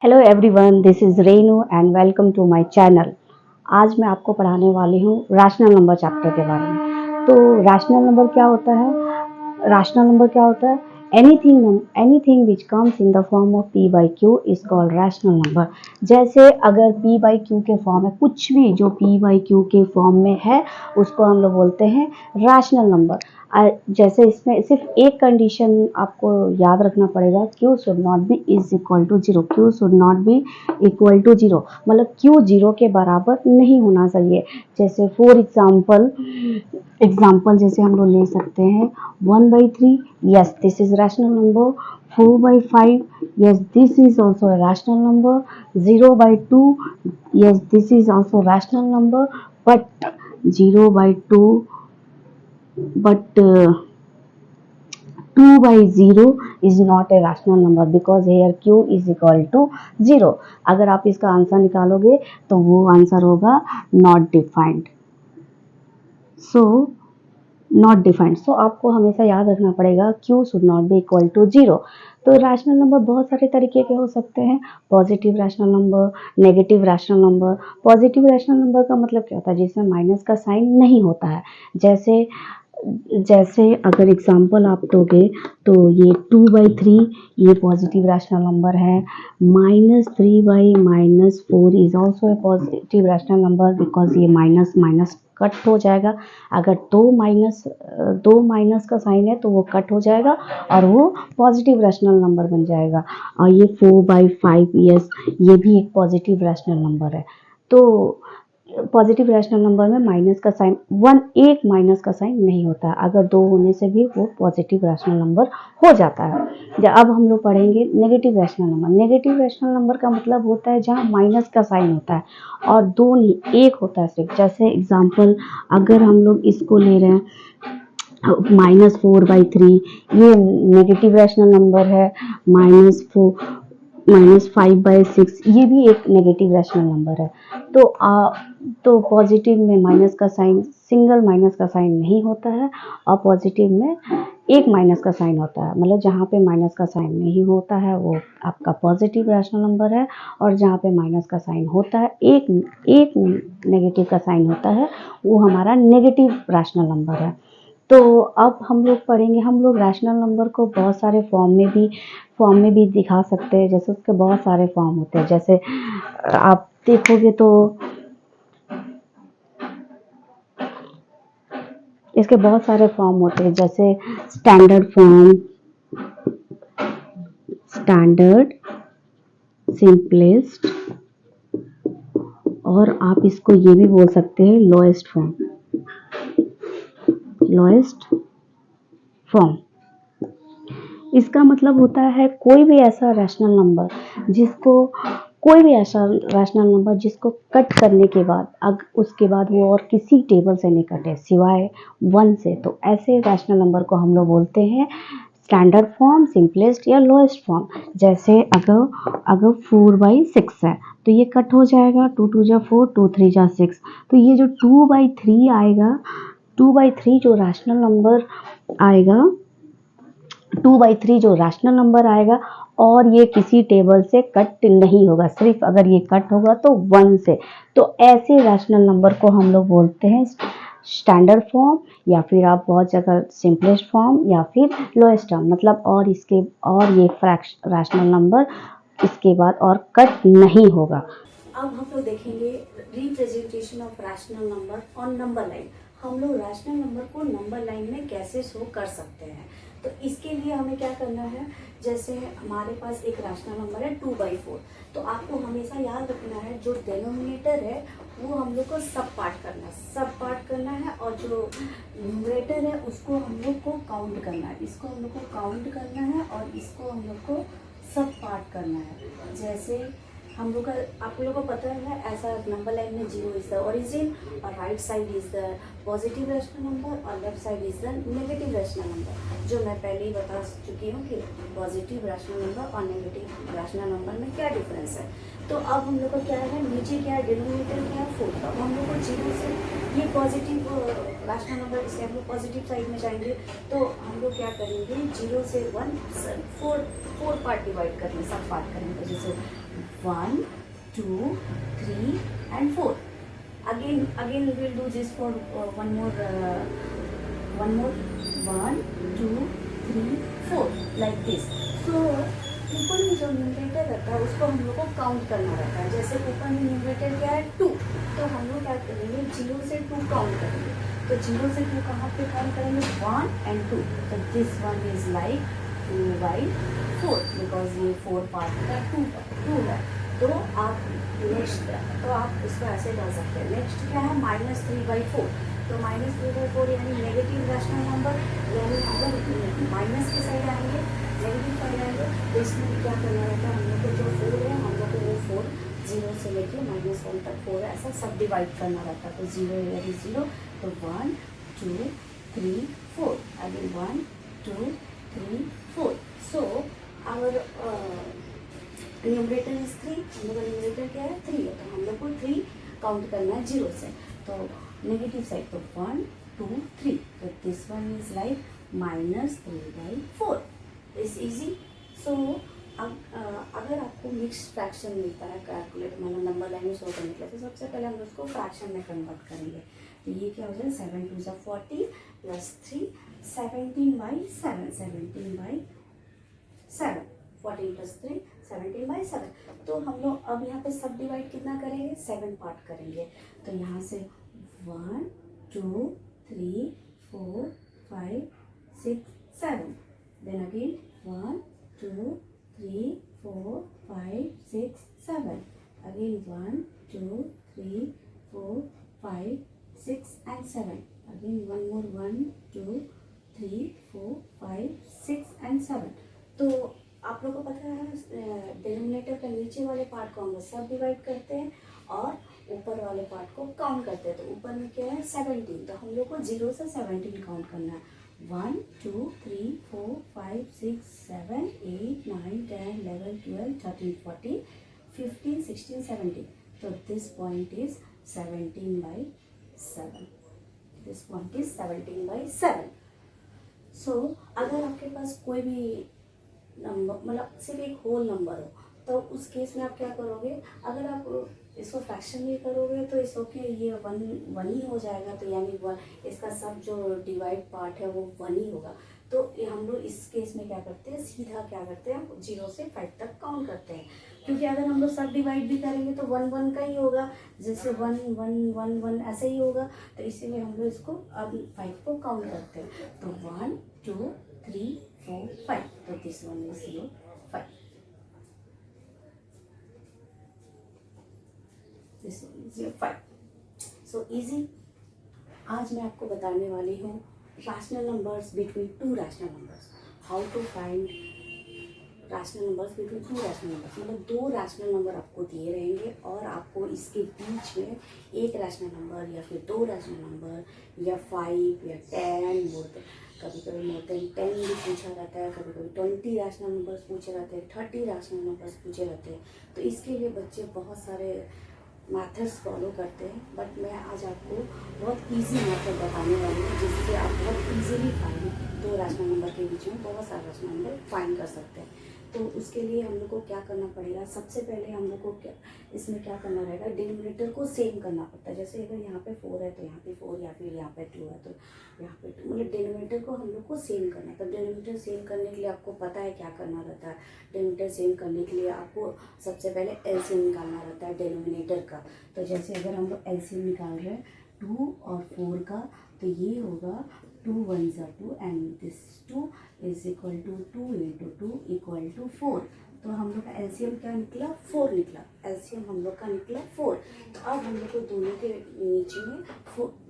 Hello everyone, this is Renu and welcome to my channel. आज मैं आपको पढ़ाने वाली हूँ रैशनल नंबर चैप्टर के बारे में। तो रैशनल नंबर क्या होता है? रैशनल नंबर क्या होता है? Anything which comes in the form of p by Q is called rational number. जैसे अगर p बाई क्यू के फॉर्म है, कुछ भी जो p बाई क्यू के फॉर्म में है उसको हम लोग बोलते हैं रैशनल नंबर। जैसे इसमें सिर्फ एक कंडीशन आपको याद रखना पड़ेगा, q should not be is equal to zero. q should not be equal to zero मतलब q जीरो के बराबर नहीं होना चाहिए। जैसे फॉर एग्जाम्पल जैसे हम लोग ले सकते हैं 1/3, yes this is rational number. 4/5, yes this is also a rational number. 0/2, yes this is also rational number. But 0/2, but 2/0 is not a rational number because here q is equal to 0. अगर आप इसका answer निकालोगे तो वो answer होगा not defined. So आपको हमेशा याद रखना पड़ेगा q should not be equal to 0. तो रैशनल नंबर बहुत सारे तरीके के हो सकते हैं। Positive rational number, negative rational number. Positive rational number का मतलब क्या होता है? जिसमें माइनस का साइन नहीं होता है। जैसे अगर एग्जांपल आप दोगे तो ये 2/3 ये पॉजिटिव रैशनल नंबर है। -3/-4 is also a positive rational number because ये माइनस माइनस कट हो जाएगा। अगर दो माइनस का साइन है तो वो कट हो जाएगा और वो पॉजिटिव रैशनल नंबर बन जाएगा। और ये 4/5, यस ये भी एक पॉजिटिव रैशनल नंबर है। तो पॉजिटिव रैशनल नंबर में माइनस का साइन एक माइनस का साइन नहीं होता। अगर दो होने से भी वो पॉजिटिव रैशनल नंबर हो जाता है। अब हम लोग पढ़ेंगे negative rational number. Negative rational number का मतलब होता है जहाँ माइनस का साइन होता है और दो नहीं एक होता है सिर्फ। जैसे एग्जाम्पल अगर हम लोग इसको ले रहे हैं -4/3, ये नेगेटिव रैशनल नंबर है। -5/6 ये भी एक नेगेटिव रैशनल नंबर है। तो पॉजिटिव में माइनस का साइन, सिंगल माइनस का साइन नहीं होता है और पॉजिटिव में एक माइनस का साइन होता है। मतलब जहाँ पे माइनस का साइन नहीं होता है वो आपका पॉजिटिव रैशनल नंबर है और जहाँ पे माइनस का साइन होता है एक नेगेटिव का साइन होता है वो हमारा नेगेटिव रैशनल नंबर है। तो अब हम लोग पढ़ेंगे, हम लोग रैशनल नंबर को बहुत सारे फॉर्म में भी दिखा सकते हैं। जैसे उसके बहुत सारे फॉर्म होते हैं। जैसे आप देखोगे तो इसके बहुत सारे फॉर्म होते हैं। जैसे स्टैंडर्ड फॉर्म, स्टैंडर्ड, सिंपलेस्ट और आप इसको ये भी बोल सकते हैं लोएस्ट फॉर्म। इसका मतलब होता है कोई भी ऐसा रैशनल नंबर जिसको कट करने के बाद उसके बाद वो और किसी टेबल से नहीं कटे सिवाय 1 से, तो ऐसे रैशनल नंबर को हम लोग बोलते हैं स्टैंडर्ड फॉर्म, सिंपलेस्ट या लोएस्ट फॉर्म। जैसे अगर 4/6 है तो ये कट हो जाएगा। 2 2 जा 4, 2 3 जा 6। तो ये जो 2/3 आएगा, 2/3 जो रैशनल नंबर आएगा, 2/3 जो रैशनल नंबर आएगा और ये किसी टेबल से कट नहीं होगा। सिर्फ अगर ये कट होगा तो 1 से। तो ऐसे रैशनल नंबर को हम लोग बोलते हैं स्टैंडर्ड फॉर्म या फिर आप बहुत जगह सिंपलेस्ट फॉर्म या फिर लोएस्ट फॉर्म। मतलब और ये रैशनल नंबर इसके बाद और कट नहीं होगा। अब हम लोग देखेंगे representation of rational number on number line. हम लोग रैशनल नंबर को नंबर लाइन में कैसे शो कर सकते हैं, तो इसके लिए हमें क्या करना है। जैसे हमारे पास एक रैशनल नंबर है 2/4, तो आपको हमेशा याद रखना है जो डिनोमिनेटर है वो हम लोग को सब पार्ट करना है और जो न्यूमरेटर है उसको हम लोग को काउंट करना है। इसको हम लोग को काउंट करना है और इसको हम लोग को सब पार्ट करना है। जैसे हम लोग का आप लोगों को पता है ऐसा नंबर लाइन में 0 इज द ओरिजिन और right side is the positive rational number और left side is the negative rational number, जो मैं पहले ही बता चुकी हूँ कि पॉजिटिव रैशनल नंबर और नेगेटिव रैशनल नंबर में क्या डिफरेंस है। तो अब हम लोग का क्या है, नीचे क्या है, डिनोमिनेटर क्या है 4। अब हम लोग को 0 से ये पॉजिटिव रैशनल नंबर जिसे हम लोग पॉजिटिव साइड में जाएंगे तो हम लोग क्या करेंगे, 0 से 1 4 पार्ट डिवाइड करेंगे, सब पार्ट करेंगे। जैसे 1 2 3 and 4. Again we will do this for one more 1 2 3 4 like this. So ऊपर में जो न्यूमरेटर रहता है उसको हम लोग को काउंट करना रहता है. जैसे ऊपर में न्यूमरेटर क्या है 2, तो हम लोग क्या करेंगे 0 से 2 काउंट करेंगे. तो 0 से 2 कहाँ पे काउंट करेंगे 1 and 2. तो this one is like 2/4 because ये 4 पार्ट का 2 है. तो आप नेक्स्ट तो आप इसको ऐसे कर सकते हैं. नेक्स्ट क्या है -3/4. तो -3/4 यानी नेगेटिव रैशनल नंबर, यानी अगर माइनस की साइड आएंगे नेगेटिव साइड आएंगे तो इसमें क्या करना रहता है हम लोग को जो 4 है हम लोग को वो 4 0 से लेके -1 तक 4 ऐसा सब डिवाइड करना रहता है. तो 0 यानी 0, तो 1 2 3 4 again 1 2 3 4. So our numerator is 3. हम लोग का न्यूमरेटर क्या है 3 है. तो हम लोग को 3 काउंट करना है 0 से. तो नेगेटिव साइड तो 1 2 3. तो this one is like -3/4. Is easy. So अगर आपको मिक्स फ्रैक्शन मिलता है कैलकुलेट मतलब नंबर लाइन में शो करने के लिए, तो सबसे पहले हम उसको फ्रैक्शन में कन्वर्ट करेंगे. तो ये क्या हो जाए 7 2 = 40 + 3 17/7 17/7 14 + 3 17/7. तो हम लोग अब यहाँ पे सब डिवाइड कितना करेंगे 7 पार्ट करेंगे. तो यहाँ से 1 2 3 4 5 6 7. Then again 1 2 3 4 5 6 7. Again 1 2 3 4 5 6 and 7. Again one more 1 2 3 4 5 6 and 7. तो आप लोग को पता है डिनोमिनेटर के नीचे वाले पार्ट को हम लोग सब डिवाइड करते हैं और ऊपर वाले पार्ट को काउंट करते हैं. तो ऊपर में क्या है 17. तो हम लोग को 0 से 17 काउंट करना है. 1 2 3 4 5 6 7 8 9 10 11 12 13 14 15 16 17. So this point is 17/7. This point is 17/7. So अगर आपके पास कोई भी नंबर मतलब सिर्फ एक होल नंबर हो तो उस केस में आप क्या करोगे. अगर आप इसको फ्रैक्शन में करोगे तो इस ओके ये वन ही हो जाएगा. तो यानी इसका सब जो डिवाइड पार्ट है वो 1 ही होगा. तो हम लोग इस केस में क्या करते हैं सीधा क्या करते हैं 0 से 5 तक काउंट करते हैं. क्योंकि अगर हम लोग सब डिवाइड भी करेंगे तो 1 1 का ही होगा. जैसे 1 1 1 1 ऐसे ही होगा. तो इसीलिए हम लोग इसको अब 5 को काउंट करते हैं. तो 1 2 3 4 5. तो this one is 0 5. This one is 0 5. So easy. आज मैं आपको बताने वाली हूँ rational numbers between 2 rational numbers. How to find rational numbers between 2 rational numbers. मतलब 2 रैशनल नंबर आपको दिए रहेंगे और आपको इसके बीच में एक रैशनल नंबर या फिर 2 रैशनल नंबर या 5 या 10 कभी कभी मोर देन 10 भी पूछा रहता है. कभी कभी 20 रैशनल नंबर्स पूछे रहते हैं, 30 रैशनल नंबर्स पूछे रहते हैं. तो इसके लिए बच्चे बहुत सारे मैथड्स फॉलो करते हैं. बट मैं आज आपको बहुत इजी मैथड बताने वाली हूँ जिससे आप बहुत इजीली फाइंड 2 रैशनल नंबर के बीच में बहुत सारे रैशनल नंबर फाइंड कर सकते हैं. तो उसके लिए हम लोग को क्या करना पड़ेगा. सबसे पहले हम लोग को इसमें क्या करना रहेगा डिनोमिनेटर को सेम करना पड़ता है. जैसे अगर यहाँ पे 4 है तो यहाँ पे 4 या फिर यहाँ पे 2 है तो यहाँ पे 2. मतलब डिनोमिनेटर को हम लोग को सेम करना है. तो डिनोमिनेटर सेम करने के लिए आपको पता है क्या करना रहता है. डिनोमिनेटर सेम करने के लिए आपको सबसे पहले एलसीएम निकालना रहता है डिनोमिनेटर का. तो जैसे अगर हम लोग एलसीएम निकाल रहे हैं 2 और 4 का तो ये होगा 2 1 = 2 and this 2 is equal to 2 × 2 = 4. तो हम लोग का एलसीएम क्या निकला 4 निकला. एलसीएम हम लोग का निकला 4. तो अब हम लोग को दोनों के नीचे में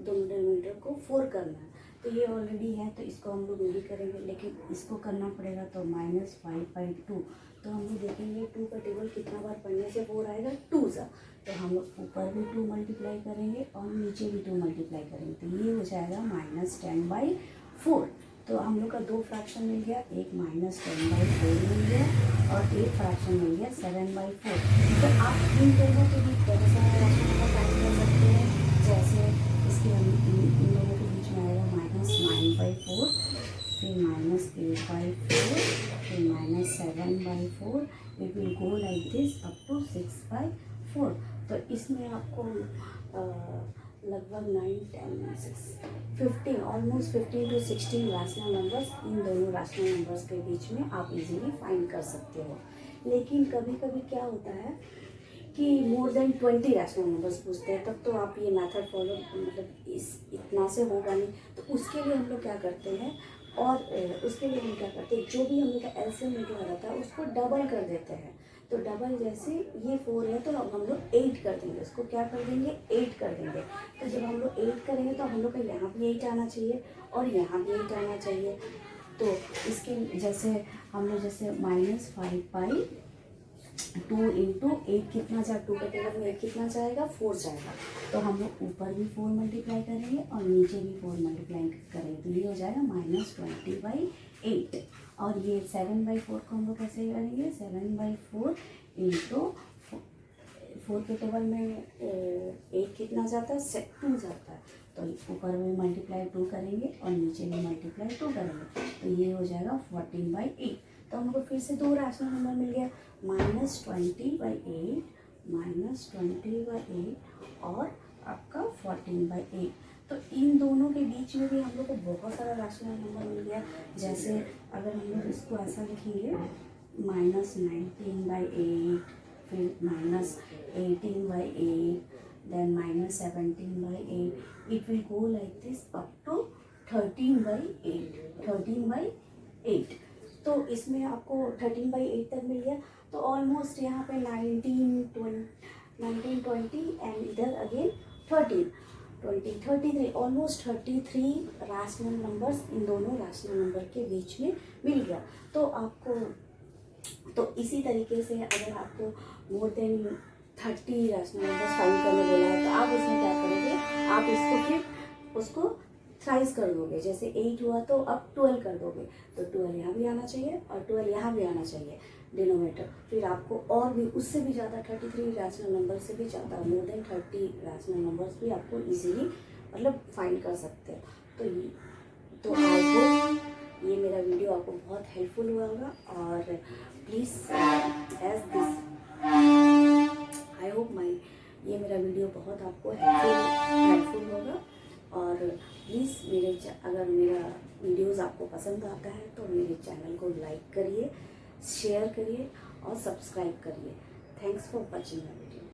दोनों डिनोमिनेटर को 4 करना है. तो ये ऑलरेडी है तो इसको हम लोग नहीं करेंगे लेकिन इसको करना पड़ेगा. तो -5/2. तो हम लोग देखेंगे 2 का टेबल कितना बार पढ़ने से 4 आएगा 2 सा. तो हम लोग ऊपर भी 2 मल्टीप्लाई करेंगे और नीचे भी 2 मल्टीप्लाई करेंगे. तो ये हो जाएगा -10/4. तो हम लोग का 2 फ्रैक्शन मिल गया. एक -10/4 मिल गया और एक फ्रैक्शन मिल गया 7/4. तो आप इन दोनों के बीच बहुत सारा रैशनल नंबर फाइंड कर सकते हैं. जैसे इसके इन दोनों के बीच में आएगा -9/4 फिर -8/4, फिर -7/4, it will go like this up to 6/4। तो इसमें आपको लगभग 9, 10, 6, 15, ऑलमोस्ट 15 to 16 रैशनल नंबर्स इन दोनों रैशनल नंबर्स के बीच में आप इजीली फाइंड कर सकते हो। लेकिन कभी कभी क्या होता है कि मोर देन 20 रैशनल नंबर्स पूछते हैं, तब तो आप ये मेथड फॉलो मतलब इतना से होगा नहीं। तो उसके लिए हम लोग क्या करते हैं, और उसके लिए हम क्या करते हैं, जो भी हम लोग का एलसीएम निकला रहता है उसको डबल कर देते हैं। तो डबल जैसे ये 4 है तो अब हम लोग 8 कर देंगे, उसको क्या कर देंगे, 8 कर देंगे। तो जब हम लोग 8 करेंगे तो हम लोग का यहाँ भी 8 आना चाहिए और यहाँ भी 8 आना चाहिए। तो इसके जैसे हम लोग जैसे -5/2 इंटू 8 कितना जाए, 2 के टेबल में 8 कितना जाएगा, 4 जाएगा। तो हम लोग ऊपर भी 4 मल्टीप्लाई करेंगे और नीचे भी 4 मल्टीप्लाई करेंगे, तो ये हो जाएगा -20/8। और ये 7/4 को हम लोग कैसे करेंगे, 7/4 इंटू 4 के टेबल में 8 कितना जाता है, 2 जाता है। तो ऊपर में मल्टीप्लाई 2 करेंगे और नीचे में मल्टीप्लाई 2 करेंगे, तो ये हो जाएगा 14/8। तो हमको फिर से 2 रैशनल नंबर मिल गया, -20/8, -20/8 और आपका 14/8। तो इन दोनों के बीच में भी हम लोग को बहुत सारा रैशनल नंबर मिल गया। जैसे अगर हम लोग इसको ऐसा लिखेंगे, -19/8, फिर -18/8, then -17/8, it will go like this up to 13/8। तो इसमें आपको 13/8 तक मिल गया। तो ऑलमोस्ट यहाँ पे 19, 20 एंड इधर अगेन 13, 20, 33, ऑलमोस्ट 33 रैशनल नंबर्स इन दोनों रैशनल नंबर के बीच में मिल गया। तो आपको तो इसी तरीके से अगर आपको more than 30 rational numbers find करने बोला है, तो आप उसमें क्या करोगे, आप इसको फिर उसको थ्राइस कर दोगे। जैसे 8 हुआ तो अब 12 कर दोगे, तो 12 यहाँ भी आना चाहिए और 12 यहाँ भी आना चाहिए डिनोमिनेटर। फिर आपको और भी उससे भी ज़्यादा 33 रैशनल नंबर से भी ज़्यादा मोर देन 30 रैशनल नंबर्स भी आपको इजीली मतलब फाइंड कर सकते हैं। तो आई होप ये मेरा वीडियो आपको बहुत हेल्पफुल हुआ होगा। और please as this I hope ये मेरा वीडियो बहुत आपको हेल्पफुल होगा। और प्लीज़ अगर मेरा वीडियोज़ आपको पसंद आता है तो मेरे चैनल को लाइक करिए, शेयर करिए और सब्सक्राइब करिए। Thanks for watching my video.